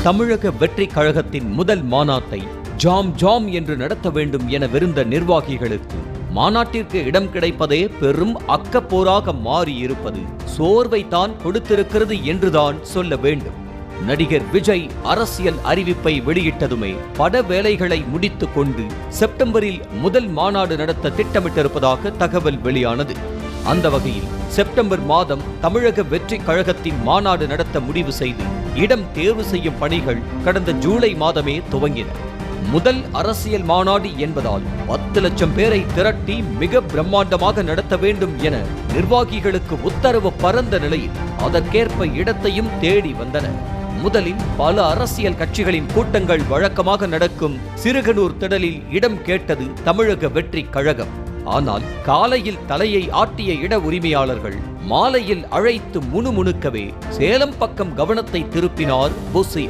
தமிழக வெற்றி கழகத்தின் முதல் மாநாட்டை ஜாம் ஜாம் என்று நடத்த வேண்டும் என விருந்த நிர்வாகிகளுக்கு மாநாட்டிற்கு இடம் கிடைப்பதே பெரும் அக்கப்போராக மாறியிருப்பது சோர்வைத்தான் கொடுத்திருக்கிறது என்றுதான் சொல்ல வேண்டும். நடிகர் விஜய் அரசியல் அறிவிப்பை வெளியிட்டதுமே பட வேலைகளை முடித்துக் கொண்டு செப்டம்பரில் முதல் மாநாடு நடத்த திட்டமிட்டிருப்பதாக தகவல் வெளியானது. அந்த வகையில் செப்டம்பர் மாதம் தமிழக வெற்றி கழகத்தின் மாநாடு நடத்த முடிவு செய்து இடம் தேர்வு செய்யும் பணிகள் கடந்த ஜூலை மாதமே துவங்கின. முதல் அரசியல் மாநாடு என்பதால் 10 லட்சம் பேரை திரட்டி மிக பிரம்மாண்டமாக நடத்த வேண்டும் என நிர்வாகிகளுக்கு உத்தரவு பறந்த நிலையில் அதற்கேற்ப இடத்தையும் தேடி வந்தன. முதலில் பல அரசியல் கட்சிகளின் கூட்டங்கள் வழக்கமாக நடக்கும் சிறுகனூர் திடலில் இடம் கேட்டது தமிழக வெற்றி கழகம். ஆனால் காலையில் தலையை ஆட்டிய இட உரிமையாளர்கள் மாலையில் அழைத்து முணுமுணுக்கவே சேலம் பக்கம் கவனத்தை திருப்பினார் புசி